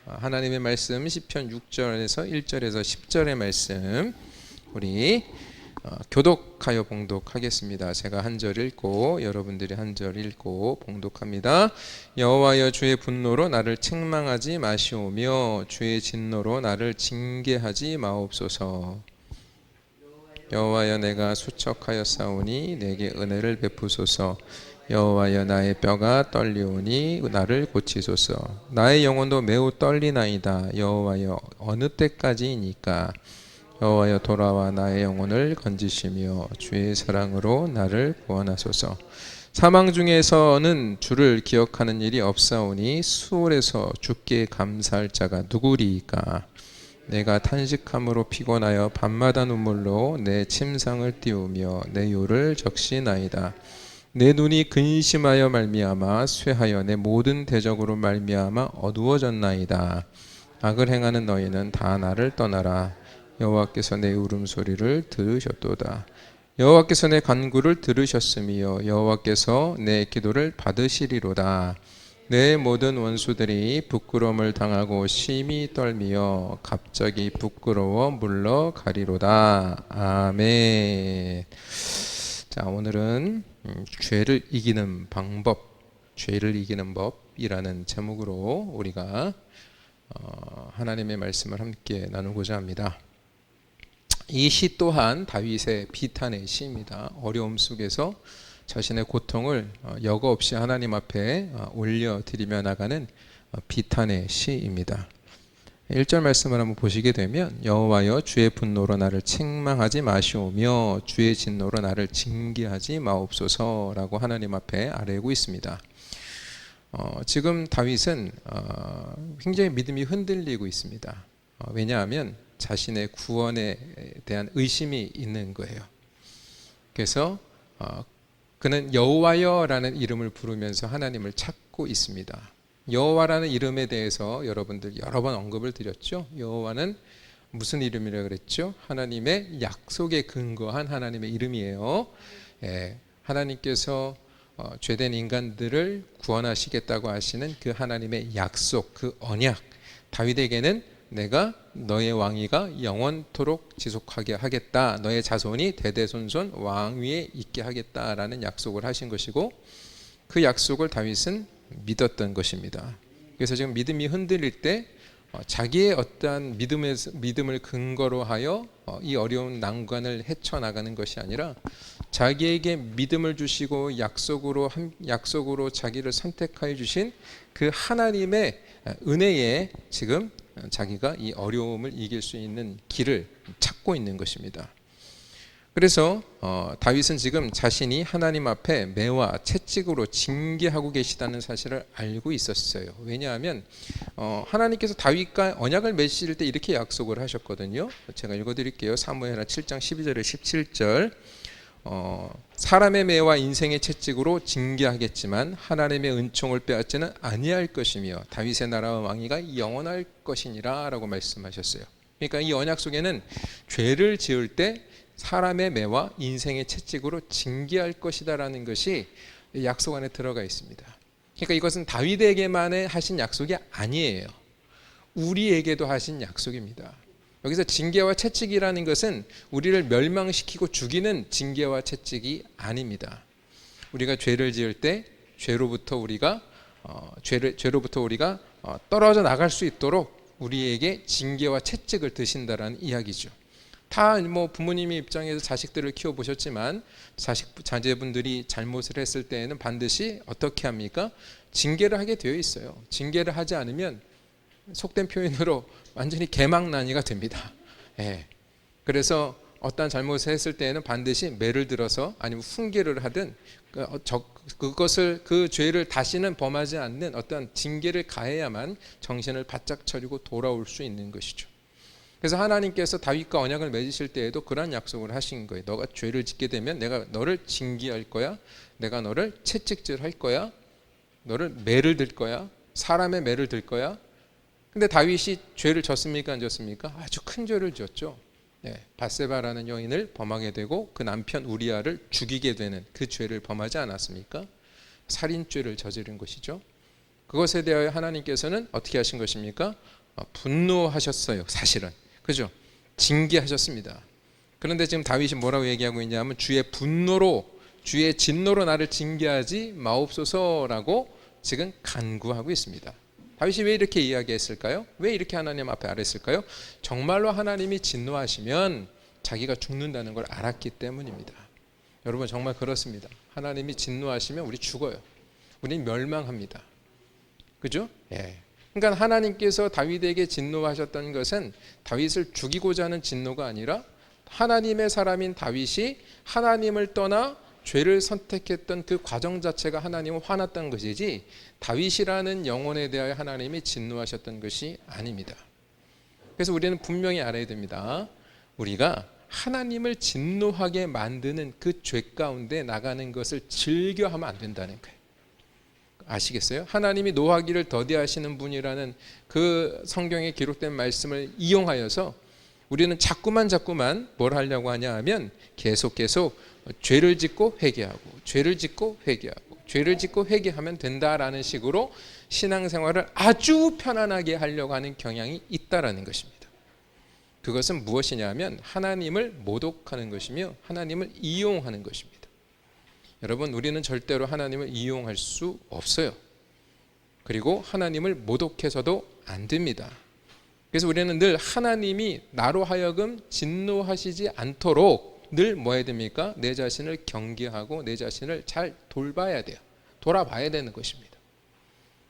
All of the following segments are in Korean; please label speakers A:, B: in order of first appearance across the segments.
A: 하나님의 말씀 시편 6절에서 1절에서 10절의 말씀 우리 교독하여 봉독하겠습니다. 제가 한 절 읽고 여러분들이 한 절 읽고 봉독합니다. 여호와여, 주의 분노로 나를 책망하지 마시오며 주의 진노로 나를 징계하지 마옵소서. 여호와여, 내가 수척하였사오니 내게 은혜를 베푸소서. 여호와여, 나의 뼈가 떨리오니 나를 고치소서. 나의 영혼도 매우 떨리나이다. 여호와여, 어느 때까지이니까. 여호와여, 돌아와 나의 영혼을 건지시며 주의 사랑으로 나를 구원하소서. 사망 중에서는 주를 기억하는 일이 없사오니 수월에서 주께 감사할 자가 누구리이까. 내가 탄식함으로 피곤하여 밤마다 눈물로 내 침상을 띄우며 내 요를 적시나이다. 내 눈이 근심하여 말미암아 쇠하여 내 모든 대적으로 말미암아 어두워졌나이다. 악을 행하는 너희는 다 나를 떠나라. 여호와께서 내 울음소리를 들으셨도다. 여호와께서 내 간구를 들으셨으며 여호와께서 내 기도를 받으시리로다. 내 모든 원수들이 부끄러움을 당하고 심히 떨미어 갑자기 부끄러워 물러가리로다. 아멘. 자, 오늘은 죄를 이기는 방법, 죄를 이기는 법이라는 제목으로 우리가 하나님의 말씀을 함께 나누고자 합니다. 이 시 또한 다윗의 비탄의 시입니다. 어려움 속에서 자신의 고통을 여과 없이 하나님 앞에 올려드리며 나가는 비탄의 시입니다. 1절 말씀을 한번 보시게 되면 여호와여, 주의 분노로 나를 책망하지 마시오며 주의 진노로 나를 징계하지 마옵소서라고 하나님 앞에 아뢰고 있습니다. 지금 다윗은 굉장히 믿음이 흔들리고 있습니다. 왜냐하면 자신의 구원에 대한 의심이 있는 거예요. 그래서 그는 여호와여라는 이름을 부르면서 하나님을 찾고 있습니다. 여호와라는 이름에 대해서 여러분들 여러 번 언급을 드렸죠. 여호와는 무슨 이름이라고 그랬죠? 하나님의 약속에 근거한 하나님의 이름이에요. 하나님께서 죄된 인간들을 구원하시겠다고 하시는 그 하나님의 약속, 그 언약, 다윗에게는 내가 너의 왕위가 영원토록 지속하게 하겠다, 너의 자손이 대대손손 왕위에 있게 하겠다라는 약속을 하신 것이고, 그 약속을 다윗은 믿었던 것입니다. 그래서 지금 믿음이 흔들릴 때 자기의 어떠한 믿음을 근거로 하여 이 어려운 난관을 헤쳐나가는 것이 아니라 자기에게 믿음을 주시고 약속으로 자기를 선택하여 주신 그 하나님의 은혜에 지금 자기가 이 어려움을 이길 수 있는 길을 찾고 있는 것입니다. 그래서 다윗은 지금 자신이 하나님 앞에 매와 채찍으로 징계하고 계시다는 사실을 알고 있었어요. 왜냐하면 하나님께서 다윗과 언약을 맺으실 때 이렇게 약속을 하셨거든요. 제가 읽어드릴게요. 사무엘하 7장 12절에 17절. 사람의 매와 인생의 채찍으로 징계하겠지만 하나님의 은총을 빼앗지는 아니할 것이며 다윗의 나라와 왕위가 영원할 것이니라 라고 말씀하셨어요. 그러니까 이 언약 속에는 죄를 지을 때 사람의 매와 인생의 채찍으로 징계할 것이다라는 것이 약속 안에 들어가 있습니다. 그러니까 이것은 다윗에게만 하신 약속이 아니에요. 우리에게도 하신 약속입니다. 여기서 징계와 채찍이라는 것은 우리를 멸망시키고 죽이는 징계와 채찍이 아닙니다. 우리가 죄를 지을 때 죄로부터 우리가 떨어져 나갈 수 있도록 우리에게 징계와 채찍을 드신다라는 이야기죠. 다 부모님의 입장에서 자식들을 키워보셨지만 자제분들이 잘못을 했을 때에는 반드시 어떻게 합니까? 징계를 하게 되어 있어요. 징계를 하지 않으면 속된 표현으로 완전히 개망난이가 됩니다. 그래서 어떠한 잘못을 했을 때에는 반드시 매를 들어서 아니면 훈계를 하든 그 죄를 다시는 범하지 않는 어떠한 징계를 가해야만 정신을 바짝 차리고 돌아올 수 있는 것이죠. 그래서 하나님께서 다윗과 언약을 맺으실 때에도 그런 약속을 하신 거예요. 너가 죄를 짓게 되면 내가 너를 징계할 거야. 내가 너를 채찍질할 거야. 너를 매를 들 거야. 사람의 매를 들 거야. 근데 다윗이 죄를 졌습니까? 안 졌습니까? 아주 큰 죄를 지었죠. 밧세바라는 여인을 범하게 되고 그 남편 우리아를 죽이게 되는 그 죄를 범하지 않았습니까? 살인죄를 저지른 것이죠. 그것에 대하여 하나님께서는 어떻게 하신 것입니까? 분노하셨어요. 사실은. 그죠? 징계하셨습니다. 그런데 지금 다윗이 뭐라고 얘기하고 있냐면 주의 분노로, 주의 진노로 나를 징계하지 마옵소서라고 지금 간구하고 있습니다. 다윗이 왜 이렇게 이야기했을까요? 왜 이렇게 하나님 앞에 아뢰었을까요? 정말로 하나님이 진노하시면 자기가 죽는다는 걸 알았기 때문입니다. 여러분 정말 그렇습니다. 하나님이 진노하시면 우리 죽어요. 우리는 멸망합니다. 그죠? 예. 그러니까 하나님께서 다윗에게 진노하셨던 것은 다윗을 죽이고자 하는 진노가 아니라 하나님의 사람인 다윗이 하나님을 떠나 죄를 선택했던 그 과정 자체가 하나님을 화났던 것이지 다윗이라는 영혼에 대하여 하나님이 진노하셨던 것이 아닙니다. 그래서 우리는 분명히 알아야 됩니다. 우리가 하나님을 진노하게 만드는 그 죄 가운데 나가는 것을 즐겨하면 안 된다는 거예요. 아시겠어요? 하나님이 노하기를 더디하시는 분이라는 그 성경에 기록된 말씀을 이용하여서 우리는 자꾸만 뭘 하려고 하냐 하면 계속 죄를 짓고 회개하고 죄를 짓고 회개하고 죄를 짓고 회개하면 된다라는 식으로 신앙생활을 아주 편안하게 하려고 하는 경향이 있다라는 것입니다. 그것은 무엇이냐 하면 하나님을 모독하는 것이며 하나님을 이용하는 것입니다. 여러분 우리는 절대로 하나님을 이용할 수 없어요. 그리고 하나님을 모독해서도 안 됩니다. 그래서 우리는 늘 하나님이 나로 하여금 진노하시지 않도록 늘 뭐 해야 됩니까? 내 자신을 경계하고 내 자신을 잘 돌봐야 돼요. 돌아봐야 되는 것입니다.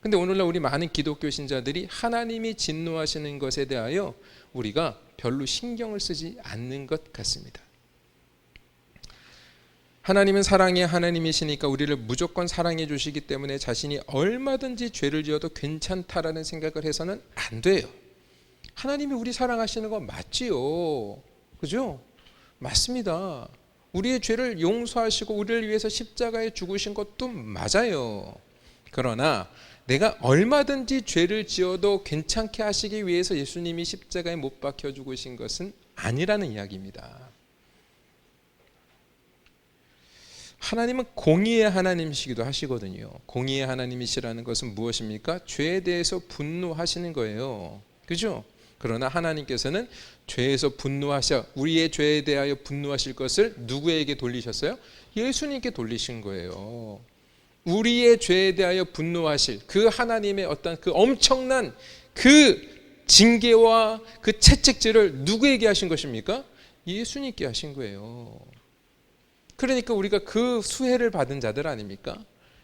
A: 근데 오늘날 우리 많은 기독교 신자들이 하나님이 진노하시는 것에 대하여 우리가 별로 신경을 쓰지 않는 것 같습니다. 하나님은 사랑의 하나님이시니까 우리를 무조건 사랑해 주시기 때문에 자신이 얼마든지 죄를 지어도 괜찮다라는 생각을 해서는 안 돼요. 하나님이 우리 사랑하시는 건 맞지요. 그죠? 맞습니다. 우리의 죄를 용서하시고 우리를 위해서 십자가에 죽으신 것도 맞아요. 그러나 내가 얼마든지 죄를 지어도 괜찮게 하시기 위해서 예수님이 십자가에 못 박혀 죽으신 것은 아니라는 이야기입니다. 하나님은 공의의 하나님이시기도 하시거든요. 공의의 하나님이시라는 것은 무엇입니까? 죄에 대해서 분노하시는 거예요. 그죠? 그러나 하나님께서는 죄에서 분노하셔 우리의 죄에 대하여 분노하실 것을 누구에게 돌리셨어요? 예수님께 돌리신 거예요. 우리의 죄에 대하여 분노하실 그 하나님의 어떤 그 엄청난 그 징계와 그 채찍질을 누구에게 하신 것입니까? 예수님께 하신 거예요. 그러니까 우리가 그 수혜를 받은 자들 아닙니까?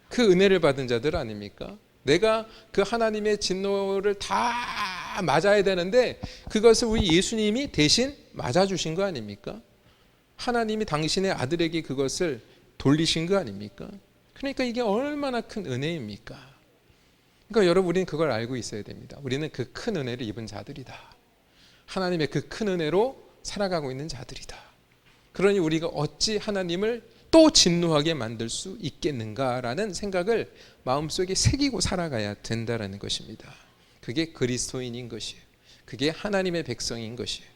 A: 그 은혜를 받은 자들 아닙니까? 내가 그 하나님의 진노를 다 맞아야 되는데 그것을 우리 예수님이 대신 맞아주신 거 아닙니까? 하나님이 당신의 아들에게 그것을 돌리신 거 아닙니까? 그러니까 이게 얼마나 큰 은혜입니까? 그러니까 여러분 우리는 그걸 알고 있어야 됩니다. 우리는 그 큰 은혜를 입은 자들이다. 하나님의 그 큰 은혜로 살아가고 있는 자들이다. 그러니 우리가 어찌 하나님을 또 진노하게 만들 수 있겠는가라는 생각을 마음속에 새기고 살아가야 된다라는 것입니다. 그게 그리스도인인 것이에요. 그게 하나님의 백성인 것이에요.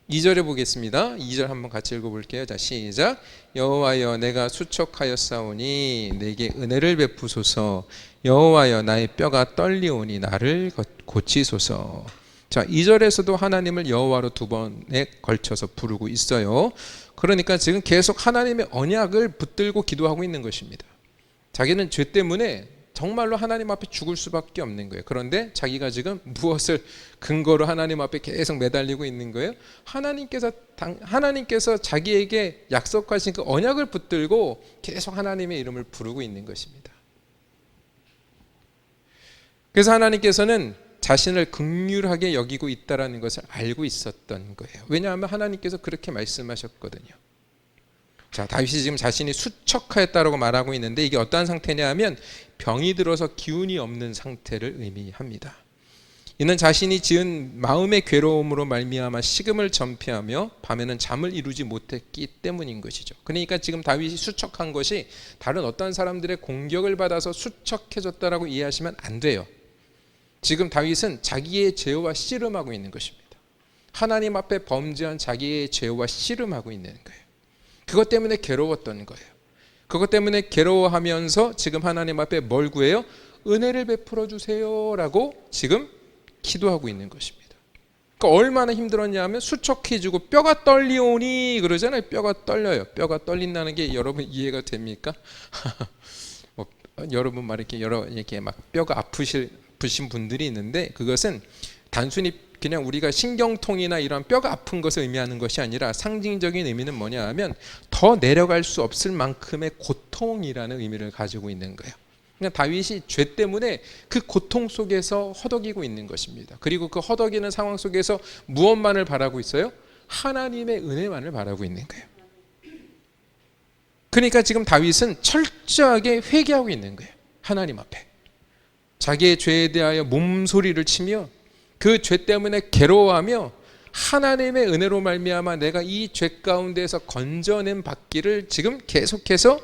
A: 2절에 보겠습니다. 2절 한번 같이 읽어볼게요. 자, 시작. 여호와여 내가 수척하였사오니 내게 은혜를 베푸소서. 여호와여 나의 뼈가 떨리오니 나를 고치소서. 자, 2절에서도 하나님을 여호와로 두 번에 걸쳐서 부르고 있어요. 그러니까 지금 계속 하나님의 언약을 붙들고 기도하고 있는 것입니다. 자기는 죄 때문에 정말로 하나님 앞에 죽을 수밖에 없는 거예요. 그런데 자기가 지금 무엇을 근거로 하나님 앞에 계속 매달리고 있는 거예요? 하나님께서 자기에게 약속하신 그 언약을 붙들고 계속 하나님의 이름을 부르고 있는 것입니다. 그래서 하나님께서는 자신을 긍휼하게 여기고 있다라는 것을 알고 있었던 거예요. 왜냐하면 하나님께서 그렇게 말씀하셨거든요. 자, 다윗이 지금 자신이 수척하였다라고 말하고 있는데 이게 어떠한 상태냐 하면 병이 들어서 기운이 없는 상태를 의미합니다. 이는 자신이 지은 마음의 괴로움으로 말미암아 식음을 전폐하며 밤에는 잠을 이루지 못했기 때문인 것이죠. 그러니까 지금 다윗이 수척한 것이 다른 어떤 사람들의 공격을 받아서 수척해졌다라고 이해하시면 안 돼요. 지금 다윗은 자기의 죄와 씨름하고 있는 것입니다. 하나님 앞에 범죄한 자기의 죄와 씨름하고 있는 거예요. 그것 때문에 괴로웠던 거예요. 그것 때문에 괴로워하면서 지금 하나님 앞에 뭘 구해요? 은혜를 베풀어 주세요라고 지금 기도하고 있는 것입니다. 그러니까 얼마나 힘들었냐 하면 수척해지고 뼈가 떨리오니 그러잖아요. 뼈가 떨려요. 뼈가 떨린다는 게 여러분 이해가 됩니까? 뭐, 여러분 막 이렇게 막 뼈가 아프신 분들이 있는데 그것은 단순히 그냥 우리가 신경통이나 이런 뼈가 아픈 것을 의미하는 것이 아니라 상징적인 의미는 뭐냐 하면 더 내려갈 수 없을 만큼의 고통이라는 의미를 가지고 있는 거예요. 그냥 다윗이 죄 때문에 그 고통 속에서 허덕이고 있는 것입니다. 그리고 그 허덕이는 상황 속에서 무엇만을 바라고 있어요? 하나님의 은혜만을 바라고 있는 거예요. 그러니까 지금 다윗은 철저하게 회개하고 있는 거예요. 하나님 앞에 자기의 죄에 대하여 몸소리를 치며 그 죄 때문에 괴로워하며 하나님의 은혜로 말미암아 내가 이 죄 가운데에서 건져낸 받기를 지금 계속해서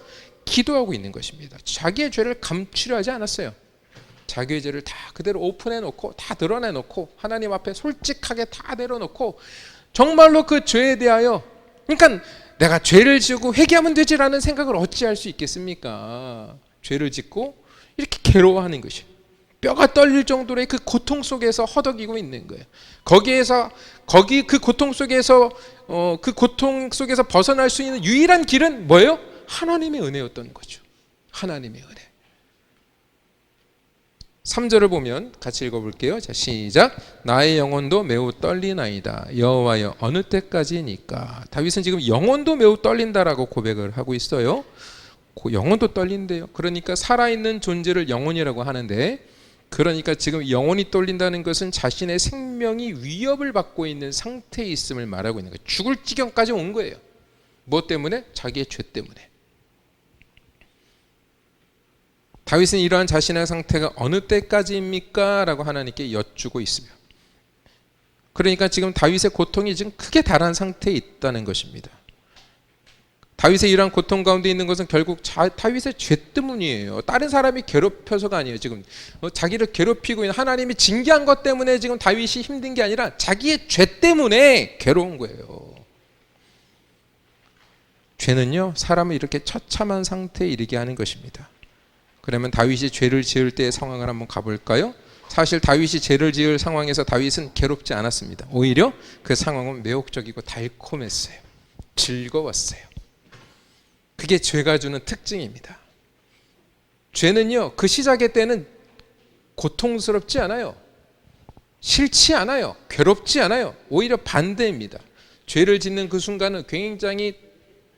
A: 기도하고 있는 것입니다. 자기의 죄를 감추려 하지 않았어요. 자기의 죄를 다 그대로 오픈해놓고 다 드러내놓고 하나님 앞에 솔직하게 다 내려놓고 정말로 그 죄에 대하여 그러니까 내가 죄를 지고 회개하면 되지라는 생각을 어찌할 수 있겠습니까? 죄를 짓고 이렇게 괴로워하는 것이 뼈가 떨릴 정도의 그 고통 속에서 허덕이고 있는 거예요. 그 고통 속에서 벗어날 수 있는 유일한 길은 뭐예요? 하나님의 은혜였던 거죠. 하나님의 은혜. 3절을 보면 같이 읽어볼게요. 자, 시작. 나의 영혼도 매우 떨리나이다. 여호와여 어느 때까지니까. 다윗은 지금 영혼도 매우 떨린다라고 고백을 하고 있어요. 영혼도 떨린대요. 그러니까 살아있는 존재를 영혼이라고 하는데 그러니까 지금 영혼이 떨린다는 것은 자신의 생명이 위협을 받고 있는 상태에 있음을 말하고 있는 거예요. 죽을 지경까지 온 거예요. 뭐 때문에? 자기의 죄 때문에. 다윗은 이러한 자신의 상태가 어느 때까지입니까? 라고 하나님께 여쭈고 있으며 그러니까 지금 다윗의 고통이 지금 크게 달한 상태에 있다는 것입니다. 다윗의 이러한 고통 가운데 있는 것은 결국 다윗의 죄 때문이에요. 다른 사람이 괴롭혀서가 아니에요. 지금 자기를 괴롭히고 있는 하나님이 징계한 것 때문에 지금 다윗이 힘든 게 아니라 자기의 죄 때문에 괴로운 거예요. 죄는요 사람을 이렇게 처참한 상태에 이르게 하는 것입니다. 그러면 다윗이 죄를 지을 때의 상황을 한번 가볼까요? 사실 다윗이 죄를 지을 상황에서 다윗은 괴롭지 않았습니다. 오히려 그 상황은 매혹적이고 달콤했어요. 즐거웠어요. 그게 죄가 주는 특징입니다. 죄는요 그 시작의 때는 고통스럽지 않아요. 싫지 않아요. 괴롭지 않아요. 오히려 반대입니다. 죄를 짓는 그 순간은 굉장히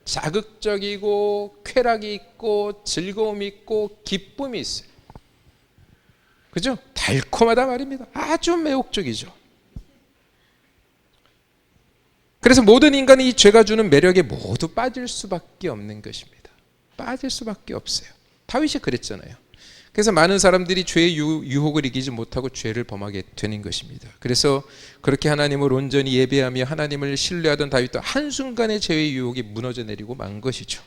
A: 자극적이고 쾌락이 있고 즐거움이 있고 기쁨이 있어요. 그죠? 달콤하다 말입니다. 아주 매혹적이죠. 그래서 모든 인간이 이 죄가 주는 매력에 모두 빠질 수밖에 없는 것입니다. 빠질 수밖에 없어요. 다윗이 그랬잖아요. 그래서 많은 사람들이 죄의 유혹을 이기지 못하고 죄를 범하게 되는 것입니다. 그래서 그렇게 하나님을 온전히 예배하며 하나님을 신뢰하던 다윗도 한순간에 죄의 유혹이 무너져 내리고 만 것이죠.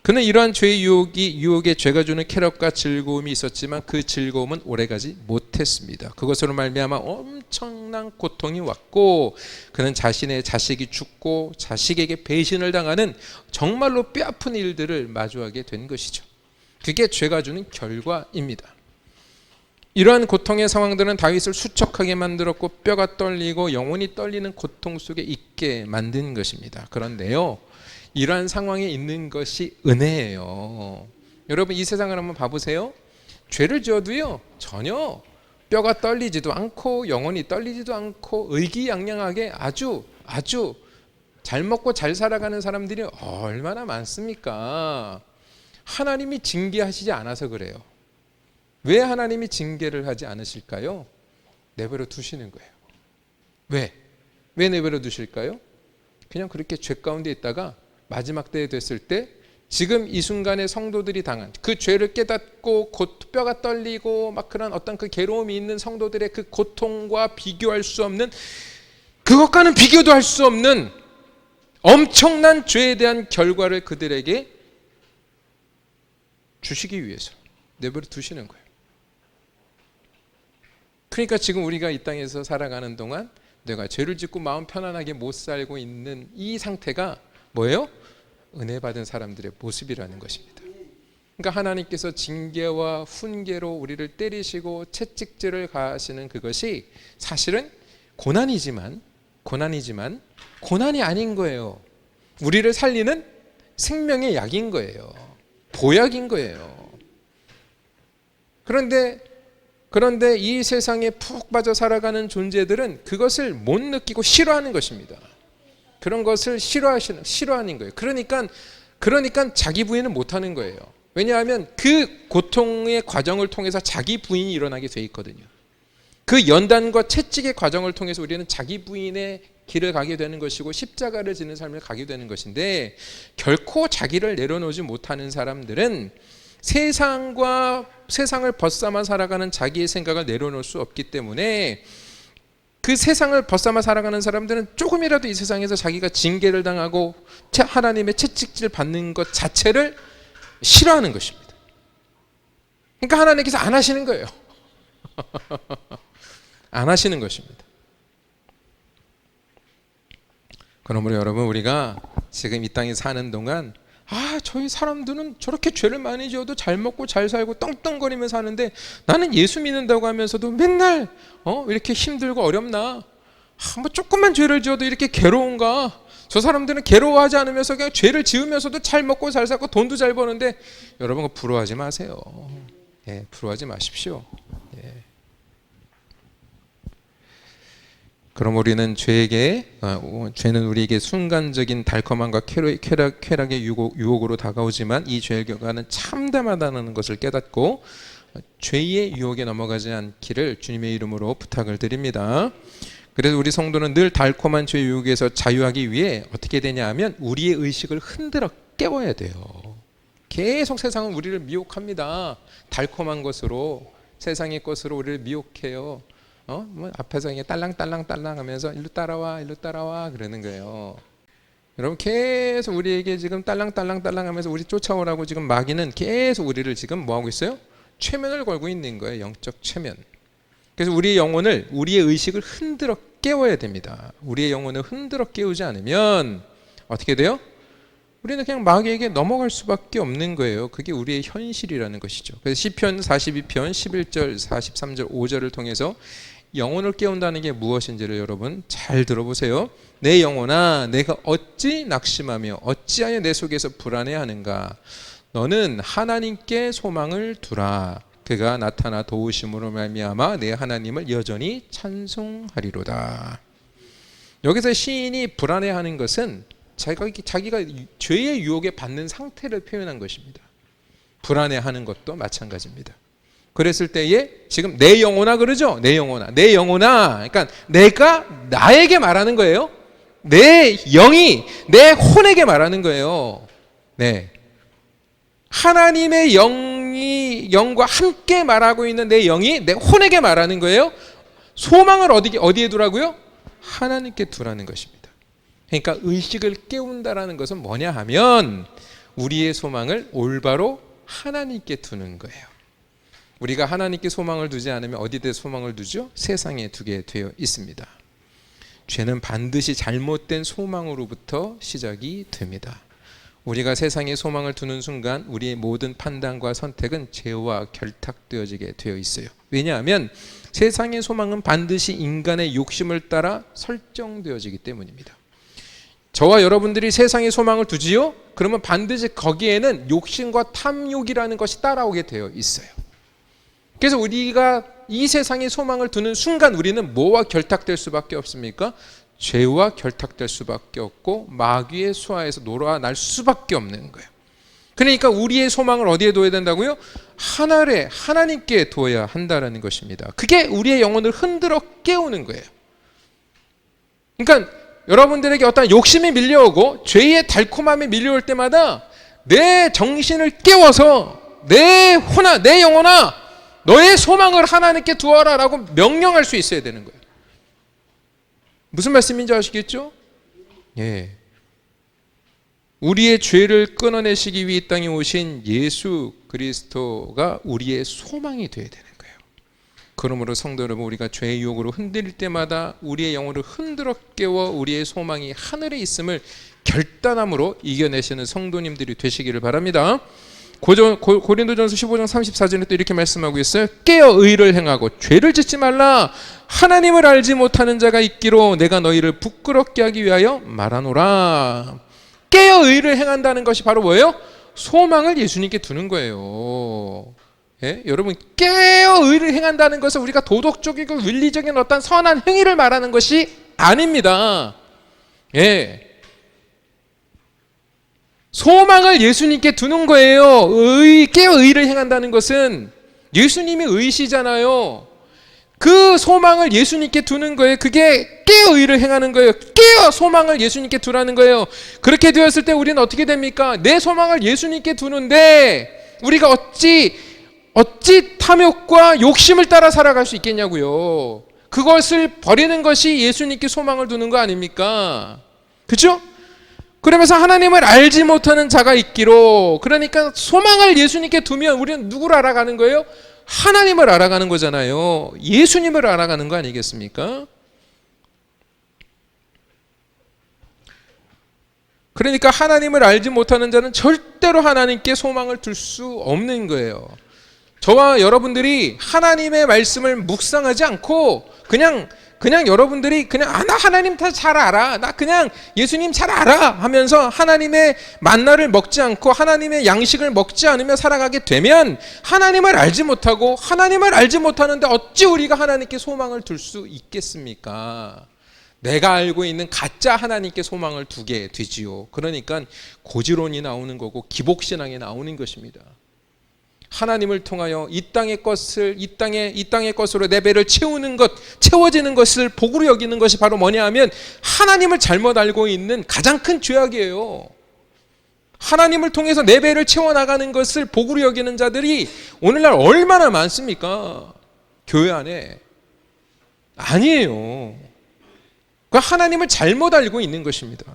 A: 그는 이러한 죄의 유혹에 죄가 주는 쾌락과 즐거움이 있었지만 그 즐거움은 오래가지 못했습니다. 그것으로 말미암아 엄청난 고통이 왔고 그는 자신의 자식이 죽고 자식에게 배신을 당하는 정말로 뼈아픈 일들을 마주하게 된 것이죠. 그게 죄가 주는 결과입니다. 이러한 고통의 상황들은 다윗을 수척하게 만들었고 뼈가 떨리고 영혼이 떨리는 고통 속에 있게 만든 것입니다. 그런데요 이러한 상황에 있는 것이 은혜예요. 여러분 이 세상을 한번 봐보세요. 죄를 지어도요 전혀 뼈가 떨리지도 않고 영혼이 떨리지도 않고 의기양양하게 아주 잘 먹고 잘 살아가는 사람들이 얼마나 많습니까? 하나님이 징계하시지 않아서 그래요. 왜 하나님이 징계를 하지 않으실까요? 내버려 두시는 거예요. 왜 내버려 두실까요? 그냥 그렇게 죄 가운데 있다가 마지막 때에 됐을 때 지금 이 순간에 성도들이 당한 그 죄를 깨닫고 뼈가 떨리고 막 그런 어떤 그 괴로움이 있는 성도들의 그 고통과 비교할 수 없는 그것과는 비교도 할 수 없는 엄청난 죄에 대한 결과를 그들에게 주시기 위해서 내버려 두시는 거예요. 그러니까 지금 우리가 이 땅에서 살아가는 동안 내가 죄를 짓고 마음 편안하게 못 살고 있는 이 상태가 뭐예요? 은혜 받은 사람들의 모습이라는 것입니다. 그러니까 하나님께서 징계와 훈계로 우리를 때리시고 채찍질을 가하시는 그것이 사실은 고난이지만 고난이 아닌 거예요. 우리를 살리는 생명의 약인 거예요. 보약인 거예요. 그런데 이 세상에 푹 빠져 살아가는 존재들은 그것을 못 느끼고 싫어하는 것입니다. 그런 것을 싫어하는 거예요. 그러니까 자기 부인은 못하는 거예요. 왜냐하면 그 고통의 과정을 통해서 자기 부인이 일어나게 돼 있거든요. 그 연단과 채찍의 과정을 통해서 우리는 자기 부인의 길을 가게 되는 것이고 십자가를 지는 삶을 가게 되는 것인데, 결코 자기를 내려놓지 못하는 사람들은 세상을 벗삼아 살아가는 자기의 생각을 내려놓을 수 없기 때문에, 그 세상을 벗삼아 살아가는 사람들은 조금이라도 이 세상에서 자기가 징계를 당하고 하나님의 채찍질 받는 것 자체를 싫어하는 것입니다. 그러니까 하나님께서 안 하시는 거예요. 안 하시는 것입니다. 그러므로 여러분, 우리가 지금 이 땅에 사는 동안 저희 사람들은 저렇게 죄를 많이 지어도 잘 먹고 잘 살고 떵떵거리면서 사는데, 나는 예수 믿는다고 하면서도 맨날 이렇게 힘들고 어렵나? 뭐 조금만 죄를 지어도 이렇게 괴로운가? 저 사람들은 괴로워하지 않으면서 그냥 죄를 지으면서도 잘 먹고 잘 살고 돈도 잘 버는데, 여러분 그거 부러워하지 마세요. 예, 부러워하지 마십시오. 예. 그럼 우리는 죄는 우리에게 순간적인 달콤함과 쾌락의 유혹으로 다가오지만, 이 죄의 결과는 참담하다는 것을 깨닫고 죄의 유혹에 넘어가지 않기를 주님의 이름으로 부탁을 드립니다. 그래서 우리 성도는 늘 달콤한 죄의 유혹에서 자유하기 위해 어떻게 되냐 하면, 우리의 의식을 흔들어 깨워야 돼요. 계속 세상은 우리를 미혹합니다. 달콤한 것으로, 세상의 것으로 우리를 미혹해요. 앞에서 그냥 딸랑딸랑 하면서 일로 따라와 그러는 거예요. 여러분, 계속 우리에게 지금 딸랑딸랑 하면서 우리 쫓아오라고 지금 마귀는 계속 우리를 지금 뭐 하고 있어요? 최면을 걸고 있는 거예요. 영적 최면. 그래서 우리의 영혼을, 우리의 의식을 흔들어 깨워야 됩니다. 우리의 영혼을 흔들어 깨우지 않으면 어떻게 돼요? 우리는 그냥 마귀에게 넘어갈 수밖에 없는 거예요. 그게 우리의 현실이라는 것이죠. 그래서 시편 42편 11절 43절 5절을 통해서 영혼을 깨운다는 게 무엇인지를 여러분 잘 들어보세요. 내 영혼아, 내가 어찌 낙심하며 어찌하여 내 속에서 불안해하는가? 너는 하나님께 소망을 두라. 그가 나타나 도우심으로 말미암아 내 하나님을 여전히 찬송하리로다. 여기서 시인이 불안해하는 것은 자기가 죄의 유혹에 받는 상태를 표현한 것입니다. 불안해하는 것도 마찬가지입니다. 그랬을 때에 지금 내 영혼아 그러죠? 내 영혼아. 그러니까 내가 나에게 말하는 거예요. 내 영이 내 혼에게 말하는 거예요. 네. 하나님의 영과 함께 말하고 있는 내 영이 내 혼에게 말하는 거예요. 소망을 어디에 두라고요? 하나님께 두라는 것입니다. 그러니까 의식을 깨운다라는 것은 뭐냐 하면, 우리의 소망을 올바로 하나님께 두는 거예요. 우리가 하나님께 소망을 두지 않으면 어디에 소망을 두죠? 세상에 두게 되어 있습니다. 죄는 반드시 잘못된 소망으로부터 시작이 됩니다. 우리가 세상에 소망을 두는 순간 우리의 모든 판단과 선택은 죄와 결탁되어지게 되어 있어요. 왜냐하면 세상의 소망은 반드시 인간의 욕심을 따라 설정되어지기 때문입니다. 저와 여러분들이 세상에 소망을 두지요? 그러면 반드시 거기에는 욕심과 탐욕이라는 것이 따라오게 되어 있어요. 그래서 우리가 이 세상에 소망을 두는 순간 우리는 뭐와 결탁될 수밖에 없습니까? 죄와 결탁될 수밖에 없고 마귀의 수하에서 놀아날 수밖에 없는 거예요. 그러니까 우리의 소망을 어디에 둬야 된다고요? 하나님께 둬야 한다는 것입니다. 그게 우리의 영혼을 흔들어 깨우는 거예요. 그러니까 여러분들에게 어떤 욕심이 밀려오고 죄의 달콤함이 밀려올 때마다 내 정신을 깨워서 내 혼아, 내 영혼아, 너의 소망을 하나님께 두어라 라고 명령할 수 있어야 되는 거예요. 무슨 말씀인지 아시겠죠? 예. 우리의 죄를 끊어내시기 위해 이 땅에 오신 예수 그리스도가 우리의 소망이 되어야 되는 거예요. 그러므로 성도 여러분, 우리가 죄의 유혹으로 흔들릴 때마다 우리의 영혼을 흔들어 깨워 우리의 소망이 하늘에 있음을 결단함으로 이겨내시는 성도님들이 되시기를 바랍니다. 고린도전서 15장 34절에 또 이렇게 말씀하고 있어요. 깨어 의를 행하고 죄를 짓지 말라. 하나님을 알지 못하는 자가 있기로 내가 너희를 부끄럽게 하기 위하여 말하노라. 깨어 의를 행한다는 것이 바로 뭐예요? 소망을 예수님께 두는 거예요. 예? 여러분, 깨어 의를 행한다는 것은 우리가 도덕적이고 윤리적인 어떤 선한 행위를 말하는 것이 아닙니다. 예. 소망을 예수님께 두는 거예요. 깨어 의를 행한다는 것은 예수님이 의시잖아요. 그 소망을 예수님께 두는 거예요. 그게 깨어 의를 행하는 거예요. 깨어 소망을 예수님께 두라는 거예요. 그렇게 되었을 때 우리는 어떻게 됩니까? 내 소망을 예수님께 두는데 우리가 어찌 탐욕과 욕심을 따라 살아갈 수 있겠냐고요. 그것을 버리는 것이 예수님께 소망을 두는 거 아닙니까? 그렇죠? 그러면서 하나님을 알지 못하는 자가 있기로, 그러니까 소망을 예수님께 두면 우리는 누구를 알아가는 거예요? 하나님을 알아가는 거잖아요. 예수님을 알아가는 거 아니겠습니까? 그러니까 하나님을 알지 못하는 자는 절대로 하나님께 소망을 둘 수 없는 거예요. 저와 여러분들이 하나님의 말씀을 묵상하지 않고 그냥 여러분들이 나 하나님 다 잘 알아, 나 그냥 예수님 잘 알아 하면서 하나님의 만나를 먹지 않고 하나님의 양식을 먹지 않으며 살아가게 되면 하나님을 알지 못하고, 하나님을 알지 못하는데 어찌 우리가 하나님께 소망을 둘 수 있겠습니까? 내가 알고 있는 가짜 하나님께 소망을 두게 되지요. 그러니까 고지론이 나오는 거고 기복신앙이 나오는 것입니다. 하나님을 통하여 이 땅의 것으로 내 배를 채워지는 것을 복으로 여기는 것이 바로 뭐냐 하면 하나님을 잘못 알고 있는 가장 큰 죄악이에요. 하나님을 통해서 내 배를 채워나가는 것을 복으로 여기는 자들이 오늘날 얼마나 많습니까? 교회 안에. 아니에요. 그 하나님을 잘못 알고 있는 것입니다.